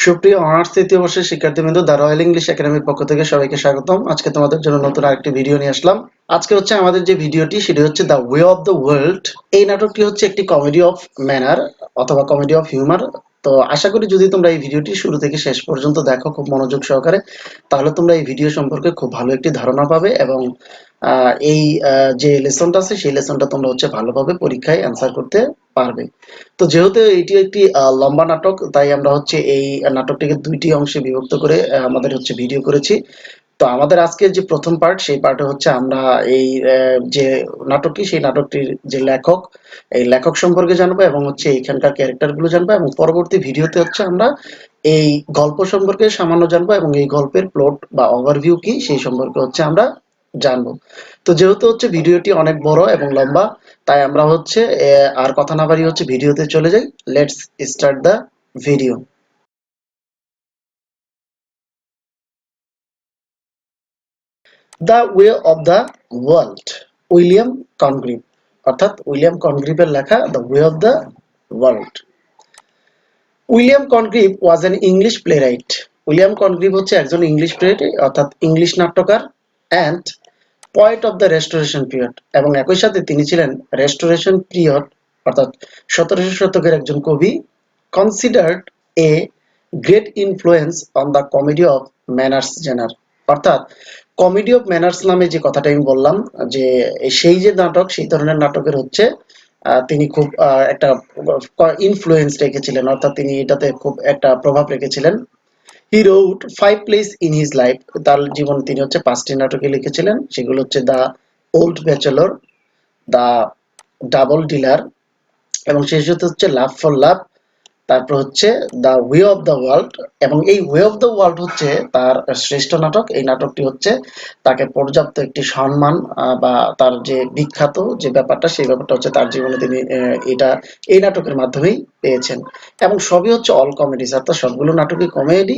সুপ্রিয় অনার্স তৃতীয় বর্ষের শিক্ষার্থীবৃন্দ, দ্য রয়্যাল ইংলিশ একাডেমির পক্ষ থেকে সবাইকে স্বাগতম। আজকে তোমাদের জন্য নতুন আরেকটি ভিডিও নিয়ে আসলাম। আজকে হচ্ছে আমাদের যে ভিডিওটি সেটি হচ্ছে the way of the world. এই নাটকটি হচ্ছে একটি কমেডি অফ ম্যানার অথবা কমেডি অফ হিউমার। তো আশা করি যদি তোমরা এই ভিডিওটি শুরু থেকে শেষ পর্যন্ত দেখো খুব মনোযোগ সহকারে, তাহলে তোমরা এই ভিডিও সম্পর্কে খুব ভালো একটি ধারণা পাবে এবং এই যে লেসনটা আছে সেই লেসনটা তোমরা হচ্ছে ভালোভাবে পরীক্ষায় অ্যান্সার করতে পারবে। তো যেহেতু এটি একটি লম্বা নাটক, তাই আমরা হচ্ছে এই নাটকটিকে দুইটি অংশে বিভক্ত করে আমাদের হচ্ছে ভিডিও করেছি। তো আমাদের আজকের যে প্রথম পার্ট, সেই পার্টে হচ্ছে আমরা এই যে নাটকটি, সেই নাটকটির যে লেখক, এই লেখক সম্পর্কে জানবো এবং হচ্ছে এখানকার ক্যারেক্টারগুলো জানবো, এবং পরবর্তী ভিডিওতে হচ্ছে আমরা এই গল্প সম্পর্কে সামান্য জানবো এবং এই গল্পের প্লট বা ওভারভিউ কি সেই সম্পর্কে হচ্ছে আমরা জানবো। তো যেহেতু হচ্ছে ভিডিওটি অনেক বড় এবং লম্বা, তাই আমরা হচ্ছে আর কথা না বাড়িয়ে হচ্ছে ভিডিওতে চলে যাই। Let's start the video. The way of the world, William Congreve, অর্থাৎ উইলিয়াম কনগ্রিভের লেখা the way of the world. William Congreve was an English playwright. William Congreve হচ্ছে একজন ইংলিশ প্লেরাইট, অর্থাৎ ইংলিশ নাট্যকার, and poet of the restoration period, এবং একই সাথে তিনি ছিলেন রেস্টোরেশন পিরিয়ড অর্থাৎ 1700 শতকের একজন কবি। Considered a great influence on the comedy of manners genre, অর্থাৎ কমেডি অফ ম্যানার্স নামে যে কথাটা আমি বললাম, যে সেই যে নাটক, সেই ধরনের নাটকের হচ্ছে তিনি খুব একটা ইনফ্লুয়েন্স রেখেছিলেন, অর্থাৎ তিনি এটাতে খুব একটা প্রভাব রেখেছিলেন। হি রোট 5 প্লেস ইন হিজ লাইফ, তার জীবনে তিনি হচ্ছে 5টি নাটকে লিখেছিলেন। সেগুলো হচ্ছে the old bachelor, the double dealer, এবং শেষত হচ্ছে লাভ ফর লাভ, তারপর হচ্ছে the way of the world. এবং এই ওয়ে অফ দ্য ওয়ার্ল্ড হচ্ছে তার শ্রেষ্ঠ নাটক। এই নাটকটি হচ্ছে তাকে পর্যাপ্ত একটি সম্মান বা তার যে বিখ্যাত যে ব্যাপারটা, সেই ব্যাপারটা হচ্ছে তার জীবনে তিনি এটা এই নাটকের মাধ্যমেই পেয়েছেন। এবং সবই হচ্ছে অল কমেডিস, অর্থাৎ সবগুলো নাটকই comedy,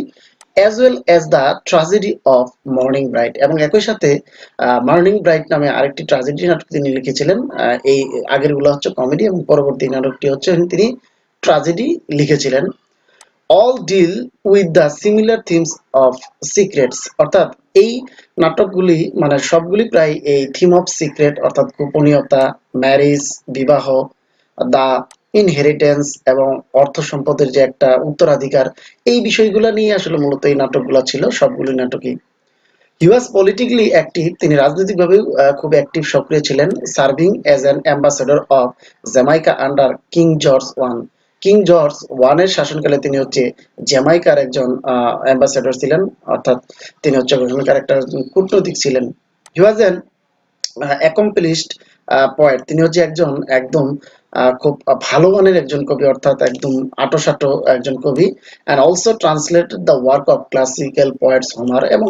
as well as the tragedy of Mourning Bride, এবং একই সাথে মর্নিং ব্রাইট নামে আরেকটি ট্রাজেডি নাটক তিনি লিখেছিলেন। এই আগেরগুলো হচ্ছে কমেডি এবং পরবর্তী নাটকটি হচ্ছে তিনি ট্রাজেডি লিখেছিলেন। All deal with the similar themes of secrets, অর্থাৎ এই নাটকগুলি মানে সবগুলি প্রায় এই থিম অফ সিক্রেট, অর্থাৎ গোপনীয়তা, ম্যারেজ, বিবাহ, দ্য ইনহেরিটেন্স এবং অর্থ সম্পদের যে একটা উত্তরাধিকার, এই বিষয়গুলো নিয়ে আসলে মূলত এই নাটকগুলো ছিল, সবগুলি নাটকই। হি ওয়াজ পলিটিক্যালি অ্যাক্টিভ, তিনি রাজনৈতিকভাবেও খুব অ্যাক্টিভ, সক্রিয় ছিলেন। Serving as an ambassador of Jamaica under king George one, king George ওয়ানের শাসনকালে তিনি হচ্ছে জ্যামাইকার একজন অ্যাম্বাসেডর ছিলেন, অর্থাৎ তিনি হচ্ছে ওখানকার একটা কূটনৈতিক ছিলেন। হি ওয়াজ অ্যান অ্যাকমপ্লিশড পোয়েট, তিনি হচ্ছে একজন একদম খুব ভালো মানের একজন কবি, অর্থাৎ একদম আঁটো একজন কবি। And also translated the work of classical poets Homer, এবং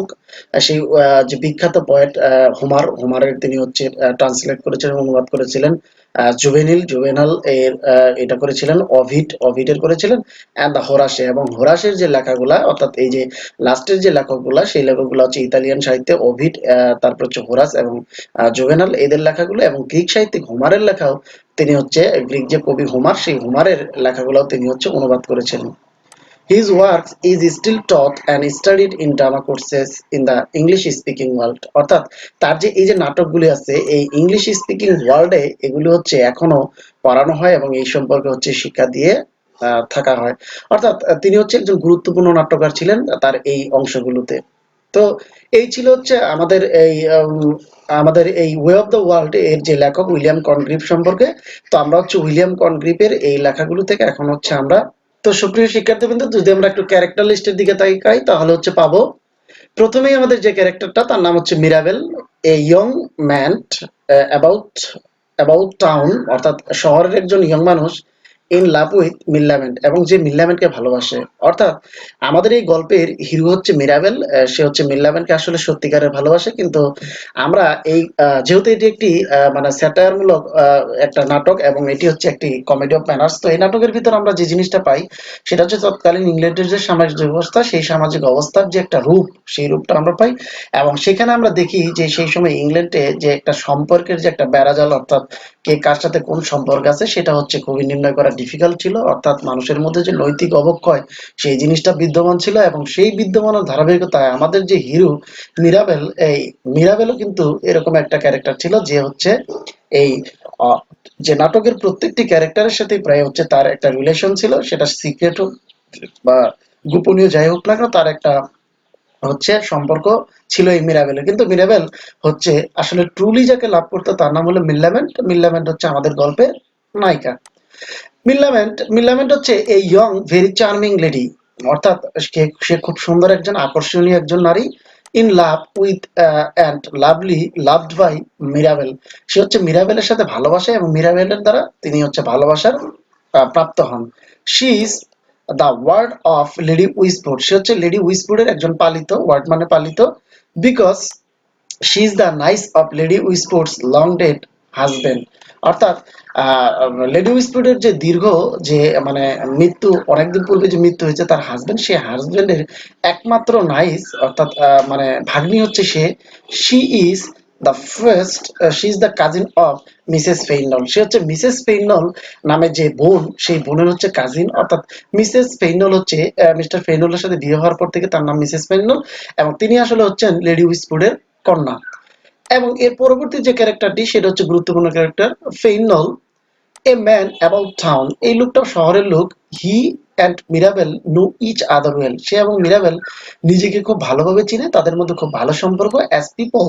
সেই যে বিখ্যাত পোয়েট হোমারের তিনি হচ্ছে ট্রান্সলেট করেছিলেন, অনুবাদ করেছিলেন। জুভেনাল এর এটা করেছিলেন, অভিডের করেছিলেন, অ্যান্ড দ্য হোরাসে, এবং হোরাসের যে লেখাগুলা, অর্থাৎ এই যে লাস্টের যে লেখকগুলা, সেই লেখকগুলো হচ্ছে ইতালিয়ান সাহিত্যে ওভিড, তারপর হচ্ছে হোরাস এবং জুভেনাল, এদের লেখাগুলো, এবং গ্রিক সাহিত্যিক হোমারের লেখাও তিনি হচ্ছে, গ্রিক যে কবি হোমার, সেই হোমারের লেখাগুলো তিনি হচ্ছে অনুবাদ করেছিলেন। His works is still taught and studied in drama courses in the English speaking world, অর্থাৎ তার যে এই যে নাটকগুলি আছে এই ইংলিশ স্পিকিং ওয়ার্ল্ডে এগুলি হচ্ছে এখনো পড়ানো হয় এবং এই সম্পর্কে হচ্ছে শিক্ষা দিয়ে থাকা হয়। অর্থাৎ তিনি হচ্ছে একজন গুরুত্বপূর্ণ নাট্যকার ছিলেন তার এই অংশগুলোতে। তো এই ছিল হচ্ছে আমাদের এই ওয়ে অফ দ্য ওয়ার্ল্ড এর যে লেখক উইলিয়াম কনগ্রিভ সম্পর্কে। তো আমরা হচ্ছে উইলিয়াম কনগ্রিভের এই লেখাগুলো থেকে এখন হচ্ছে আমরা, তো সুপ্রিয় শিক্ষার্থীবৃন্দ, যদি আমরা একটু ক্যারেক্টার লিস্টের দিকে তাকাই তাহলে হচ্ছে পাবো প্রথমেই আমাদের যে ক্যারেক্টারটা, তার নাম হচ্ছে Mirabel, a young man about about town, অর্থাৎ শহরের একজন ইয়ং মানুষ, ইন লাভ উইথ মিল্লামেন্ট, এবং যে মিল্লামেন্টকে ভালোবাসে। অর্থাৎ আমাদের এই গল্পের হিরো হচ্ছে মিরাবেল, সে হচ্ছে মিল্লামেন্টকে আসলে সত্যিকারের ভালোবাসে। কিন্তু আমরা এই যেহেতু এটি একটি মানে স্যাটায়ারমূলক একটা নাটক এবং এটি হচ্ছে একটি কমেডি অফ ম্যানার্স, তো এই নাটকের ভিতর আমরা যে জিনিসটা পাই সেটা হচ্ছে তৎকালীন ইংল্যান্ডের যে সামাজিক ব্যবস্থা, সেই সামাজিক অবস্থার যে একটা রূপ, সেই রূপটা আমরা পাই। এবং সেখানে আমরা দেখি যে সেই সময় ইংল্যান্ডে যে একটা সম্পর্কের যে একটা বেড়াজাল, অর্থাৎ কে কার সাথে কোন সম্পর্ক আছে সেটা হচ্ছে খুবই নির্ণয় করা ডিফিকাল্ট ছিল, অর্থাৎ মানুষের মধ্যে যে নৈতিক অবক্ষয় সেই জিনিসটা বিদ্যমান ছিল, এবং সেই বিদ্যমানের ধারাবাহিকতায় আমাদের যে হিরো মিরাবেল, এই মিরাবেলও কিন্তু এরকম একটা ক্যারেক্টার ছিল যে হচ্ছে এই আহ, যে নাটকের প্রত্যেকটি ক্যারেক্টারের সাথে প্রায় হচ্ছে তার একটা রিলেশন ছিল, সেটা সিক্রেট হোক বা গোপনীয় যাই হোক না কেন, তার একটা হচ্ছে সম্পর্ক ছিল এই মিরাবেলের। কিন্তু মিরাবেল হচ্ছে আসলে ট্রুলি যাকে লাভ করতো তার নাম হলো মিল্লামেন্ট। মিল্লামেন্ট হচ্ছে আমাদের গল্পের নায়িকা। মিল্লামেন্ট হচ্ছে এই ইয়ং ভেরি চার্মিং লেডি, অর্থাৎ সে খুব সুন্দর একজন আকর্ষণীয় একজন নারী, in love with and lovely loved by Mirabell. সে হচ্ছে মিরাবেলের সাথে ভালোবাসে এবং মিরাবেলের দ্বারা তিনি হচ্ছে ভালোবাসার প্রাপ্ত হন। She is the ward of lady Wishfort. সে হচ্ছে লেডি উইসফুডের একজন পালিত, ওয়ার্ড মানে পালিত, because she is the niece of lady Wishfort's long dead husband. অর্থাৎ লেডি উইসফুডের যে দীর্ঘ যে মানে মৃত্যু, অনেকদিন পূর্বে যে মৃত্যু হয়েছে তার হাজবেন্ড, সে হাজবেন্ডের একমাত্র নাইস, অর্থাৎ মানে ভাগ্নি হচ্ছে সে। She is the first, she is the cousin of Mrs Fainall. সে হচ্ছে মিসেস ফেইনল নামে যে বোন, সেই বোনের হচ্ছে কাজিন, অর্থাৎ মিসেস ফেইনল হচ্ছে মিস্টার ফেইনলের সাথে বিয়ে হওয়ার পর থেকে তার নাম মিসেস ফেইনল, এবং তিনি আসলে হচ্ছেন লেডি উইসফুডের কন্যা। এবং এর পরবর্তী যে ক্যারেক্টারটি সেটা হচ্ছে গুরুত্বপূর্ণ character, Fainall a man about town. এই লোকটাও শহরের লোক। He and Mirabell know each other well. সে এবং মিরাবেল নিজেকে খুব ভালোভাবে চিনে, তাদের মধ্যে খুব ভালো সম্পর্ক, as people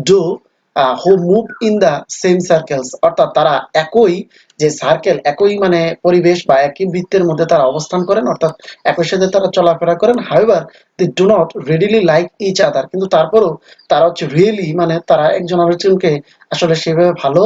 do who move in the same circles. অর্থাৎ তারা একই যে সার্কেল, একই মানে পরিবেশ বা একই বৃত্তের মধ্যে তারা অবস্থান করেন, অর্থাৎ একই সাথে তারা চলাফেরা করেন। However they do not readily like each other. কিন্তু তারপরেও তারা হচ্ছে রিয়েলি মানে তারা একজন আরেকজনকে আসলে সেভাবে ভালো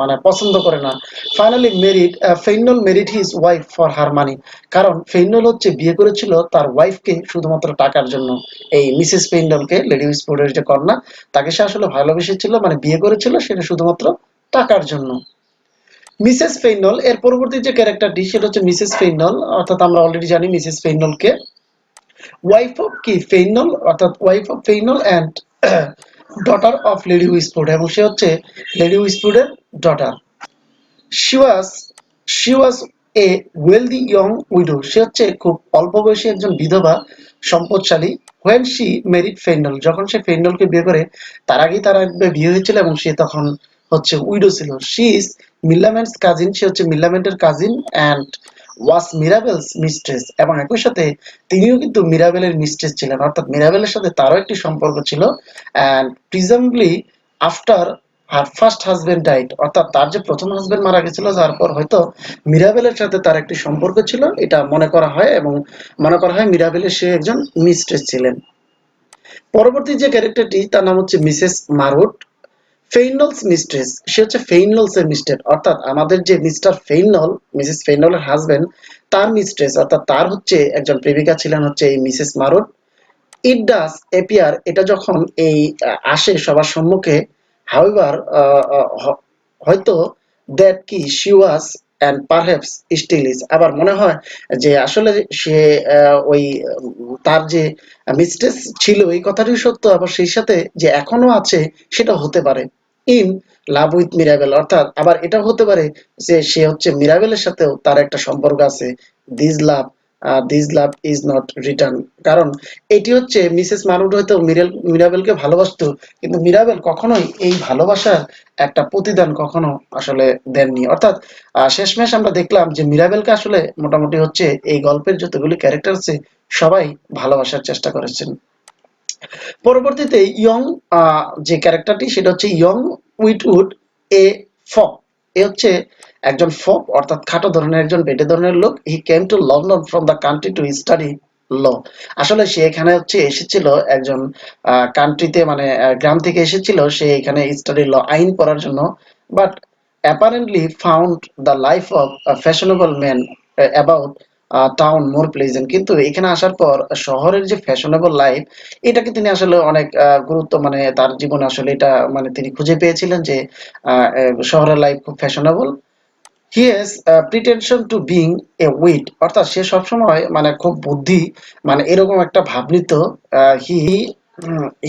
মানে পছন্দ করে না। Finally married, Fainall married his wife for her money. কারণ ফেইনল হচ্ছে বিয়ে করেছিল তার ওয়াইফকে শুধুমাত্র টাকার জন্য। এই মিসেস ফেইনলকে, লেডি উইসফোর্ডের যে কন্যা, তাকে সে আসলে ভালোবেসেছিল, মানে বিয়ে করেছিল সেটা শুধুমাত্র টাকার জন্য। মিসেস ফেইনল এর পরবর্তী যে ক্যারেক্টারটি সেটা হচ্ছে মিসেস ফেইনল, অর্থাৎ আমরা অলরেডি জানি মিসেস ফেইনলকে ওয়াইফ অফ কি ফেইনল, অর্থাৎ wife of Fainall and daughter of lady Wishfort, এবং সে হচ্ছে লেডি উইসফোর্ডের daughter. She was she was a wealthy young widow. সে হচ্ছে খুব অল্প বয়সী একজন বিধবা সম্পদশালী। when she married ফেইনল, যখন সে ফেইনলকে বিয়ে করে, তার আগেই তার একবার বিয়ে হয়েছিল এবং সে তখন হচ্ছে উইডো ছিল। she is মিল্লামেন্টস কাজিন, সে হচ্ছে মিল্লামেন্টের কাজিন, and was মিরাবেলস মিস্ট্রেস, এবং একই সাথে তিনিও কিন্তু মিরাবেলের মিস্ট্রেস ছিলেন, অর্থাৎ মিরাবেলের সাথে তারও একটি সম্পর্ক ছিল। and presumably after her first husband died, অর্থাৎ তার যে প্রথম হাজবেন্ড মারা গেছিল, তারপর হয়তো মিরাবেলের সাথে তার একটি সম্পর্ক ছিল, এটা মনে করা হয়, এবং মনে করা হয় মিরাবেলের সে একজন মিস্ট্রেস ছিলেন। পরবর্তী যে ক্যারেক্টারটি তার নাম হচ্ছে মিসেস মারুট, ফেইনলস মিস্ট্রেস। সে হচ্ছে ফেইনলস এর মিস্ট্রেস, অর্থাৎ আমাদের যে মিস্টার ফেইনল, মিসেস ফেইনলের হাজবেন্ড, তার মিস্ট্রেস, অর্থাৎ তার হচ্ছে একজন প্রেমিকা ছিলেন হচ্ছে এই মিসেস মারুট। ইট ডাজ এপিয়ার, এটা যখন এই আসে সবার সম্মুখে, হাউএভার হয়তো দ্যাট কি she was and perhaps still is, আবার মনে হয় যে আসলে সে ওই তার যে মিস্টেস ছিল এই কথাটি সত্য, আবার সেই সাথে যে এখনো আছে সেটা হতে পারে। ইন লাভ উইথ মিরাবেল, অর্থাৎ আবার এটাও হতে পারে যে সে হচ্ছে মিরাবেলের সাথেও তার একটা সম্পর্ক আছে। This love this love is not return. কারণ এটি হচ্ছে মিসেস মারুট হয়তো মিরাবেলকে ভালোবাসতো, কিন্তু মিরাবেল কখনোই এই ভালোবাসার একটা প্রতিদান কখনো আসলে দেননি। অর্থাৎ শেষমেশ আমরা দেখলাম যে মিরাবেলকে আসলে মোটামুটি হচ্ছে এই গল্পের যতগুলি ক্যারেক্টার আছে সবাই ভালোবাসার চেষ্টা করেছেন। পরবর্তীতে ইয়ং যে ক্যারেক্টারটি সেটা হচ্ছে ইয়ং উইটউড এ ফক। এ হচ্ছে একজন ফক, অর্থাৎ খাটো ধরনের একজন বেটে ধরনের লোক। He came to London from the country to study law. আসলে সে এখানে হচ্ছে এসেছিল একজন কান্ট্রিতে, মানে গ্রাম থেকে এসেছিল সে এখানে স্টাডি ল, আইন পড়ার জন্য। But apparently found the life of fashionable man about town more pleasant. কিন্তু এখানে আসার পর শহরের যে ফ্যাশনেবল লাইফ, এটাকে তিনি আসলে অনেক গুরুত্ব, মানে তার জীবনে আসলে এটা মানে তিনি খুঁজে পেয়েছিলেন যে শহরের লাইফ খুব fashionable. He has pretension to being a wit, অর্থাৎ সে সবসময় মানে খুব বুদ্ধি, মানে এরকম একটা ভাব নিত। হি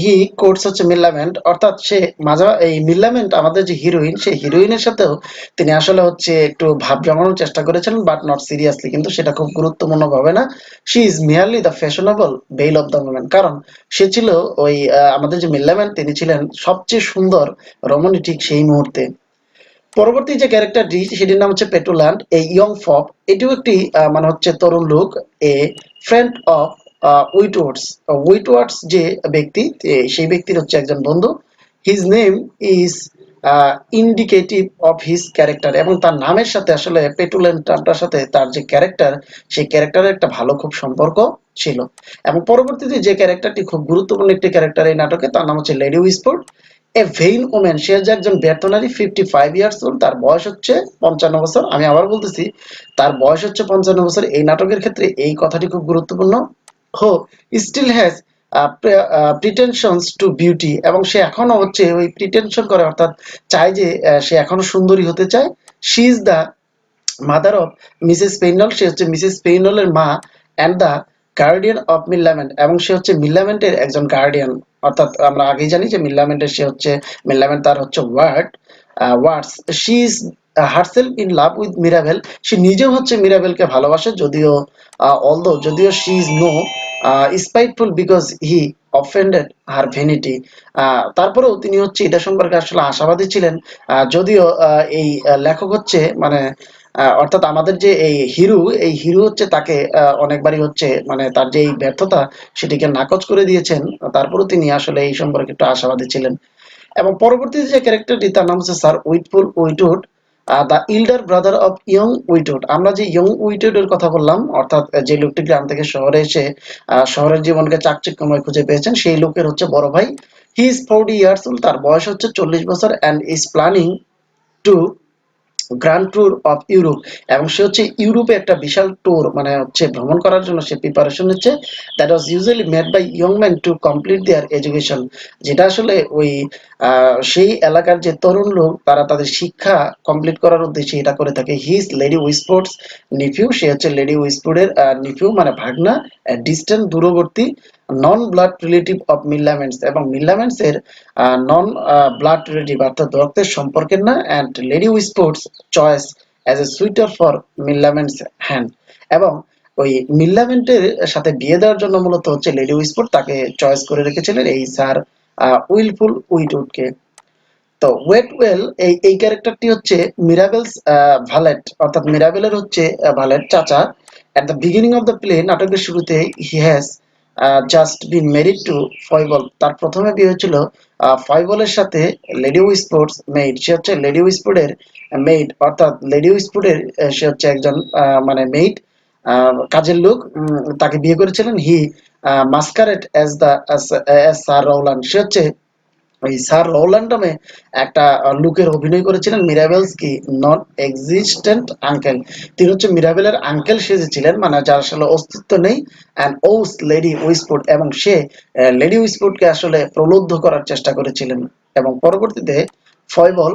হি কোটস হচ্ছে মিল্লামেন্ট, অর্থাৎ সে মাঝে এই মিল্লামেন্ট আমাদের যে হিরোইন, সেই হিরোইনের সাথেও তিনি আসলে হচ্ছে একটু ভাব জমানোর চেষ্টা করেছেন, বাট নট সিরিয়াসলি, কিন্তু সেটা খুব গুরুত্বপূর্ণ ভাবে না। She is merely the fashionable value of the moment, কারণ সে ছিল ওই আমাদের যে মিল্লামেন্ট, তিনি ছিলেন সবচেয়ে সুন্দর রমণী ঠিক সেই মুহূর্তে। পরবর্তী যে ক্যারেক্টারটি সেটির নাম হচ্ছে পেট্রোল্যান্ড, এই ইয়ং ফক, এটিও একটি মানে হচ্ছে তরুণ লোক, এ ফ্রেন্ড অফ উইটওয়ার্ডস। উইটওয়ার্ডস যে ব্যক্তি, সেই ব্যক্তির হচ্ছে একজন বন্ধু। His name is indicative of his character, এবং তার নামের সাথে আসলে পেট্রোল্যান্ড নামটার সাথে তার যে ক্যারেক্টার, সেই ক্যারেক্টারের একটা ভালো খুব সম্পর্ক ছিল। এবং পরবর্তীতে যে ক্যারেক্টারটি খুব গুরুত্বপূর্ণ একটি ক্যারেক্টার এই নাটকে, তার নাম হচ্ছে লেডি উইসফোর্ড, এ ভেইন ওমেন। সে যে একজন ব্যর্থ নারী, 55 ইয়ার্স ওল্ড, তার বয়স হচ্ছে 55 বছর। আমি আবার বলতেছি, তার বয়স হচ্ছে 55 বছর। এই নাটকের ক্ষেত্রে এই কথাটি খুব গুরুত্বপূর্ণ। হো স্টিল হ্যাজ প্রিটেনশনস টু বিউটি, এবং সে এখনো হচ্ছে ওই প্রিটেনশন করে, অর্থাৎ চায় যে সে এখনো সুন্দরী হতে চায়। She is the mother of Mrs Fainall, সে হচ্ছে মিসেস পেইনলের মা, and the guardian of Millamant, এবং সে হচ্ছে মিল্লামেন্টের একজন গার্ডিয়ান। অর্থাৎ আমরা আগেই জানি যে মিল্লামেন্টের সে হচ্ছে, মিল্লামেন্ট তার হচ্ছে wards. She is herself in love with Mirabell, সে নিজেও হচ্ছে মিরাবেলকে ভালোবাসে, যদিও যদিও she is no spiteful because he offended her vanity. তারপরেও তিনি হচ্ছে এটা সম্পর্কে আসলে আশাবাদী ছিলেন, যদিও এই লেখক হচ্ছে মানে অর্থাৎ আমাদের যে এই হিরো হচ্ছে তাকে অনেকবারই হচ্ছে মানে তার যে এই ব্যর্থতা সেটিকে নাকচ করে দিয়েছেন। তারপরেও তিনি আসলে এই সম্পর্কে একটু আশাবাদী ছিলেন। এবং পরবর্তীতে যে ক্যারেক্টারটি, তার নাম হচ্ছে sir Witwoud, the elder brother of young Witwoud. আমরা যে ইয়ং উইটউডের কথা বললাম, অর্থাৎ যে লোকটি গ্রাম থেকে শহরে এসে শহরের জীবনকে চাকচিক্যময় খুঁজে পেয়েছেন, সেই লোকের হচ্ছে বড় ভাই। হি ইজ 40 ইয়ার্স ওল্ড, তার বয়স হচ্ছে 40 বছর, and is planning to grand tour of Europe, এবং সে হচ্ছে ইউরোপে একটা বিশাল ট্যুর মানে হচ্ছে ভ্রমণ করার জন্য সে প্রিপারেশন নিচ্ছে। That was usually made by young man to complete their education, যেটা আসলে ওই সেই এলাকার যে তরুণ লোক তারা তাদের শিক্ষা কমপ্লিট করার উদ্দেশ্যে এটা করে থাকে। হিজ লেডি উইসফোর্ডস নিফিউ, সে হচ্ছে লেডি উইসফোর্ডের নিফিউ মানে ভাগনা, ডিস্টেন্ট দূরবর্তী, নন ব্লাড রিলেটিভ অফ মিল্লামেন্টস, এবং মিল্লামেন্টস এর নন ব্লাড রিলেটিভ, অর্থাৎ রক্তের সম্পর্কের না। And lady Wishfort's choice as a suitor for Millamant's hand, এবং ওই মিল্লামেন্টের সাথে বিয়ে দেওয়ার জন্য মূলত হচ্ছে লেডি উইসফোর্ড তাকে চয়েস করে রেখেছিলেন এই স্যার উইলফুল উইটউডকে। তো ওয়েটওয়েল এই ক্যারেক্টারটি হচ্ছে মিরাবেলস ভালেট, অর্থাৎ মিরাবেলের হচ্ছে ভালেট চাচা। At the beginning of the play, নাটকের শুরুতে, he has just bin married to ফয়বল, তার প্রথমে বিয়ে হয়েছিল ফয়বলের সাথে, লেডি উইসফোর্ডস মেইড, সে হচ্ছে লেডি উইসফোর্ডের মেইড, অর্থাৎ লেডি উইসফোর্ডের সে হচ্ছে একজন মানে মেইড, কাজের লোক। তাকে বিয়ে করেছিলেন। হি মাস্কারেট অ্যাজ দ্য স্যার রৌলান্ড, সে হচ্ছে ওই স্যার রৌলান্ড নামে একটা লুকের অভিনয় করেছিলেন মিরাবেলস কি নট এক্সিস্টেন্ট আঙ্কেল, তিনি হচ্ছে মিরাবেলের আঙ্কেল সেজেছিলেন, মানে যার আসলে অস্তিত্ব নেই। অ্যান্ড ওস লেডি উইসফোর্ড, এবং সে লেডি উইসফোর্ডকে আসলে প্রলুব্ধ করার চেষ্টা করেছিলেন। এবং পরবর্তীতে ফয়বল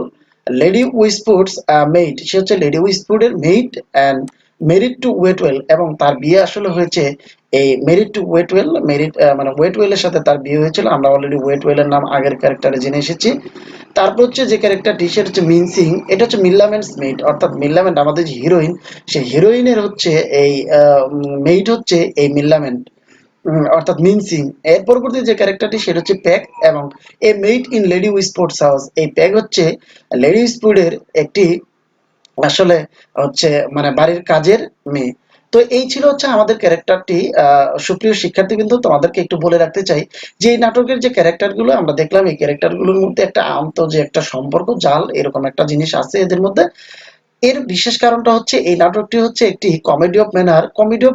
লেডি উইসফোর্ডস মেইড, সে হচ্ছে লেডি উইসফোর্ডের maid, and married to Waitwell, এবং তার বিয়ে আসলে হয়েছে এই মেরিড টু ওয়েটওয়েল, মেরিড মানে ওয়েটওয়েলের সাথে তার বিয়ে হয়েছিল। আমরা অলরেডি ওয়েটওয়েলের নাম আগের ক্যারেক্টারে জেনে এসেছি। তারপর হচ্ছে যে ক্যারেক্টারটি সেটা হচ্ছে মিনসিং, এটা হচ্ছে মিল্লামেন্টস মেইড, অর্থাৎ মিল্লামেন্ট আমাদের যে হিরোইন, সেই হিরোইনের হচ্ছে এই মেইড হচ্ছে এই মিল্লামেন্ট, অর্থাৎ মিনসিং। এর পরবর্তী যে ক্যারেক্টারটি সেটা হচ্ছে প্যাক, এবং এ মেইড ইন লেডি উইসফোর্ডস হাউস, এই প্যাক হচ্ছে লেডি উইসফোর্ডের একটি আসলে হচ্ছে মানে বাড়ির কাজের মেয়ে। তো এই ছিল হচ্ছে আমাদের ক্যারেক্টারটি। সুপ্রিয় শিক্ষার্থী, কিন্তু তোমাদেরকে একটু বলে রাখতে চাই যে এই নাটকের যে ক্যারেক্টারগুলো আমরা দেখলাম, এই ক্যারেক্টারগুলোর মধ্যে একটা যে একটা সম্পর্ক জাল এরকম একটা জিনিস আছে এদের মধ্যে। এর বিশেষ কারণটা হচ্ছে এই নাটকটি হচ্ছে একটি কমেডি অফ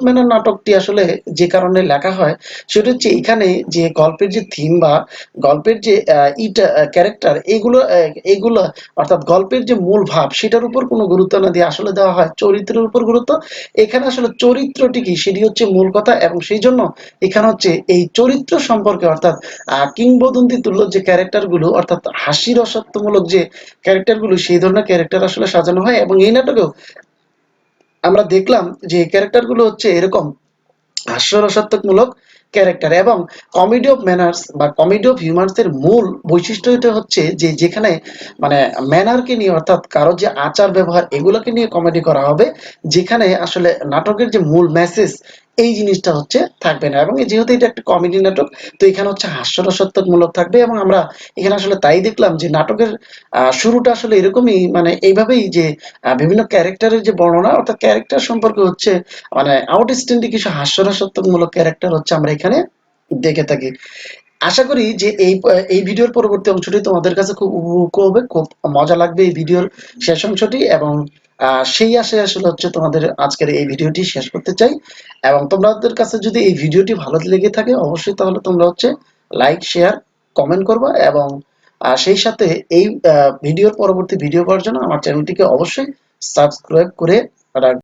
ম্যানার নাটকটি আসলে যে কারণে লেখা হয় সেটা হচ্ছে এখানে যে গল্পের যে থিম বা গল্পের যে ক্যারেক্টার, এইগুলো অর্থাৎ গল্পের যে মূল ভাব সেটার উপর কোনো গুরুত্ব না দিয়ে আসলে দেওয়া হয় চরিত্রের উপর গুরুত্ব। এখানে আসলে চরিত্রটি কি সেটি হচ্ছে মূল কথা, এবং সেই জন্য এখানে হচ্ছে এই চরিত্র সম্পর্কে, অর্থাৎ কিংবদন্তি তুল্য যে ক্যারেক্টারগুলো, অর্থাৎ হাসি রসাত্মমূলক যে ক্যারেক্টারগুলো, সেই ধরনের ক্যারেক্টার আসলে সাজানো হয়। এবং এই নাটকেও আমরা দেখলাম যে ক্যারেক্টারগুলো হচ্ছে এরকম হাস্যরসাত্মকমূলক ক্যারেক্টার এবং কমেডি অফ ম্যানার্স বা কমেডি অফ হিউমার্স এর মূল বৈশিষ্ট্য এটা হচ্ছে যে যেখানে মানে ম্যানারকে নিয়ে অর্থাৎ কারো যে আচার ব্যবহার এগুলোকে নিয়ে কমেডি করা হবে, যেখানে আসলে নাটকের যে মূল মেসেজ এই জিনিসটা হচ্ছে থাকবে না। এবং যেহেতু এটা একটা কমেডি নাটক, তো এখানে হচ্ছে হাস্যরসাত্মকমূলক থাকবে এবং আমরা এখানে আসলে তাই দেখলাম যে নাটকের শুরুটা আসলে এরকমই মানে এইভাবেই যে বিভিন্ন ক্যারেক্টারের যে বর্ণনা অর্থাৎ ক্যারেক্টার সম্পর্কে হচ্ছে মানে আউটস্ট্যান্ডিং কিছু হাস্যরসাত্মকমূলক ক্যারেক্টার হচ্ছে আমরা এখানে দেখে থাকি। আশা করি যে এই ভিডিওর পরবর্তী অংশটি তোমাদের কাছে খুব উপভোগ্য হবে, খুব মজা লাগবে এই ভিডিওর শেষ অংশটি। এবং সেই আশায় আসলে হচ্ছে তোমাদের আজকের এই ভিডিওটি শেষ করতে চাই। এবং তোমাদের কাছে যদি এই ভিডিওটি ভালো লেগে থাকে অবশ্যই তাহলে তোমরা হচ্ছে লাইক শেয়ার কমেন্ট করবা এবং সেই সাথে এই ভিডিওর পরবর্তী ভিডিও পাওয়ার জন্য আমার চ্যানেলটিকে অবশ্যই সাবস্ক্রাইব করে রাখবে।